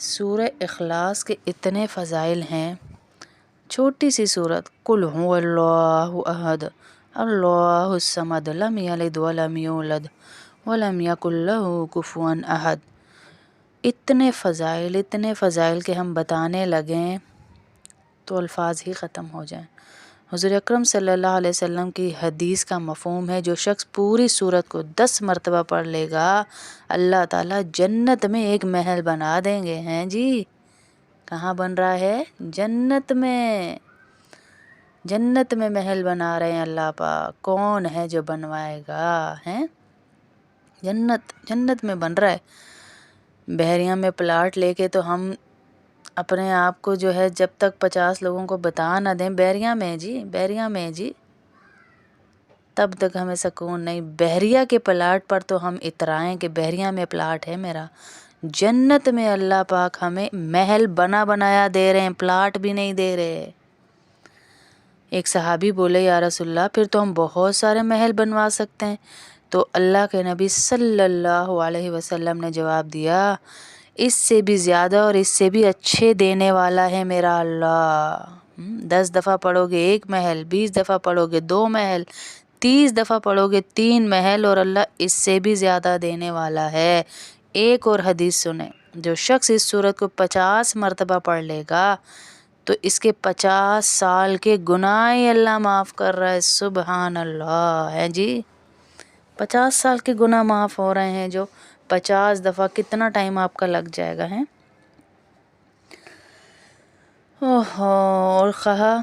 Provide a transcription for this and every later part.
سورہ اخلاص کے اتنے فضائل ہیں. چھوٹی سی صورت، قل هو اللہ احد اللہ الصمد لم یلد ولم یولد ولم یکن لہ کفوا احد. اتنے فضائل کہ ہم بتانے لگیں تو الفاظ ہی ختم ہو جائیں. حضور اکرم صلی اللہ علیہ وسلم کی حدیث کا مفہوم ہے جو شخص پوری سورت کو 10 مرتبہ پڑھ لے گا اللہ تعالیٰ جنت میں ایک محل بنا دیں گے. ہیں جی، کہاں بن رہا ہے؟ جنت میں محل بنا رہے ہیں اللہ پاک. کون ہے جو بنوائے گا؟ ہیں جنت میں بن رہا ہے. بحریہ میں پلاٹ لے کے تو ہم اپنے آپ کو جو ہے جب تک 50 لوگوں کو بتا نہ دیں بحریہ میں جی تب تک ہمیں سکون نہیں. بحریہ کے پلاٹ پر تو ہم اترائیں کہ بحریہ میں پلاٹ ہے میرا. جنت میں اللہ پاک ہمیں محل بنایا دے رہے ہیں، پلاٹ بھی نہیں دے رہے. ایک صحابی بولے یا رسول اللہ پھر تو ہم بہت سارے محل بنوا سکتے ہیں. تو اللہ کے نبی صلی اللہ علیہ وسلم نے جواب دیا اس سے بھی زیادہ اور اس سے بھی اچھے دینے والا ہے میرا اللہ. 10 دفعہ پڑھو گے 1 محل، 20 دفعہ پڑھو گے 2 محل، 30 دفعہ پڑھو گے 3 محل، اور اللہ اس سے بھی زیادہ دینے والا ہے. ایک اور حدیث سنیں، جو شخص اس سورت کو 50 مرتبہ پڑھ لے گا تو اس کے 50 سال کے گناہ ہی اللہ معاف کر رہا ہے. سبحان اللہ. ہے جی 50 سال کے گناہ معاف ہو رہے ہیں. جو 50 دفعہ کتنا ٹائم آپ کا لگ جائے گا. ہیں اور کہا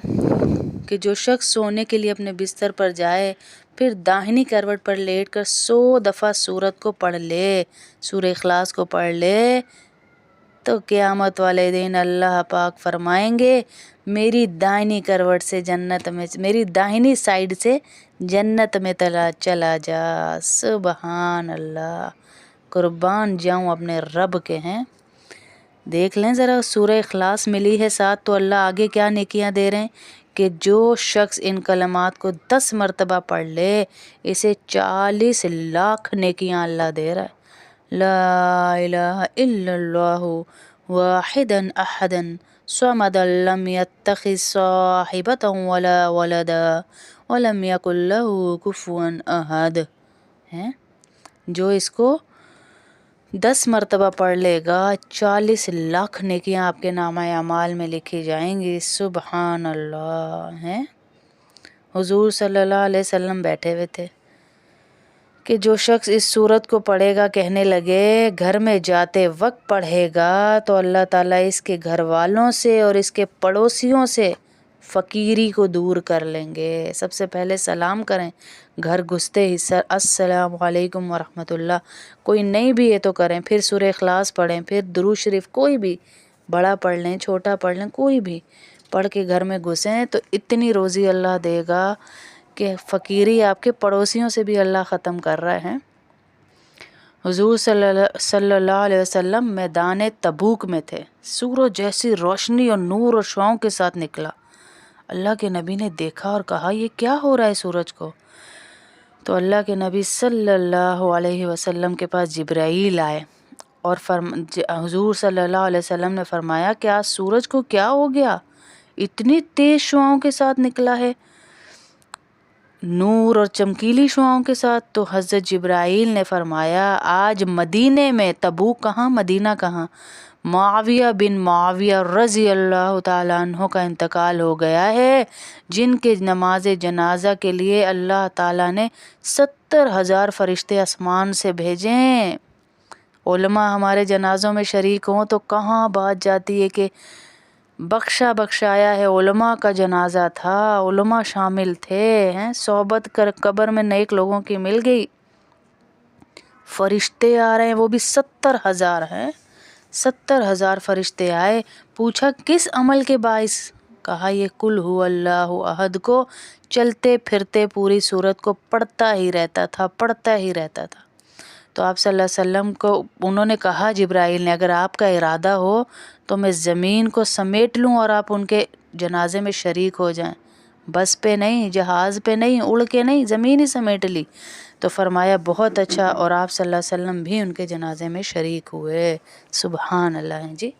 کہ جو شخص سونے کے لیے اپنے بستر پر جائے پھر داہنی کروٹ پر لیٹ کر 100 دفعہ سورت کو پڑھ لے، سورہ اخلاص کو پڑھ لے، تو قیامت والے دن اللہ پاک فرمائیں گے میری داہنی کروٹ سے جنت میں، میری داہنی سائیڈ سے جنت میں چلا جا. سبحان اللہ. قربان جاؤں اپنے رب کے. ہیں دیکھ لیں ذرا، سورہ اخلاص ملی ہے ساتھ تو اللہ آگے کیا نیکیاں دے رہے ہیں کہ جو شخص ان کلمات کو 10 مرتبہ پڑھ لے اسے 40 لاکھ نیکیاں اللہ دے رہا ہے. لا الہ الا اللہ واحدا احدا صمد لم يتخذ صاحبۃ ولا ولدا ولم یکن لہ کفوا احد. ہیں جو اس کو 10 مرتبہ پڑھ لے گا 40 لاکھ نیکیاں آپ کے نامہ اعمال میں لکھی جائیں گی. سبحان اللہ. ہیں حضور صلی اللہ علیہ وسلم بیٹھے ہوئے تھے کہ جو شخص اس سورت کو پڑھے گا کہنے لگے گھر میں جاتے وقت پڑھے گا تو اللہ تعالیٰ اس کے گھر والوں سے اور اس کے پڑوسیوں سے فقیری کو دور کر لیں گے. سب سے پہلے سلام کریں گھر گھستے ہی، سر السلام علیکم ورحمۃ اللہ. کوئی نہیں بھی ہے تو کریں، پھر سورہ اخلاص پڑھیں، پھر درود شریف کوئی بھی بڑا پڑھ لیں چھوٹا پڑھ لیں، کوئی بھی پڑھ کے گھر میں گھسیں تو اتنی روزی اللہ دے گا کہ فقیری آپ کے پڑوسیوں سے بھی اللہ ختم کر رہے ہیں. حضور صلی اللہ علیہ وسلم میدان تبوک میں تھے. سورج جیسی روشنی اور نور اور شعاؤں کے ساتھ نکلا. اللہ کے نبی نے دیکھا اور کہا یہ کیا ہو رہا ہے سورج کو؟ تو اللہ کے نبی صلی اللہ علیہ وسلم کے پاس جبرائیل آئے اور حضور صلی اللہ علیہ وسلم نے فرمایا کہ آج سورج کو کیا ہو گیا؟ اتنی تیز شعاؤں کے ساتھ نکلا ہے، نور اور چمکیلی شعاؤں کے ساتھ. تو حضرت جبرائیل نے فرمایا آج مدینے میں، تبوک کہاں مدینہ کہاں، معاویہ بن معاویہ رضی اللہ تعالیٰ عنہ کا انتقال ہو گیا ہے، جن کے نماز جنازہ کے لیے اللہ تعالیٰ نے 70,000 فرشتے آسمان سے بھیجیں. علماء ہمارے جنازوں میں شریک ہوں تو کہاں بات جاتی ہے کہ بخشایا ہے. علماء کا جنازہ تھا، علماء شامل تھے. ہیں صحبت کر قبر میں نیک لوگوں کی مل گئی، فرشتے آ رہے ہیں وہ بھی 70,000 ہیں. 70,000 فرشتے آئے. پوچھا کس عمل کے باعث؟ کہا یہ قل هو اللہ احد کو چلتے پھرتے پوری سورت کو پڑھتا ہی رہتا تھا. تو آپ صلی اللہ علیہ وسلم کو انہوں نے کہا جبرائیل نے اگر آپ کا ارادہ ہو تو میں زمین کو سمیٹ لوں اور آپ ان کے جنازے میں شریک ہو جائیں. بس پہ نہیں، جہاز پہ نہیں، اڑ کے نہیں، زمین ہی سمیٹ لی. تو فرمایا بہت اچھا، اور آپ صلی اللہ علیہ وسلم بھی ان کے جنازے میں شریک ہوئے. سبحان اللہ. جی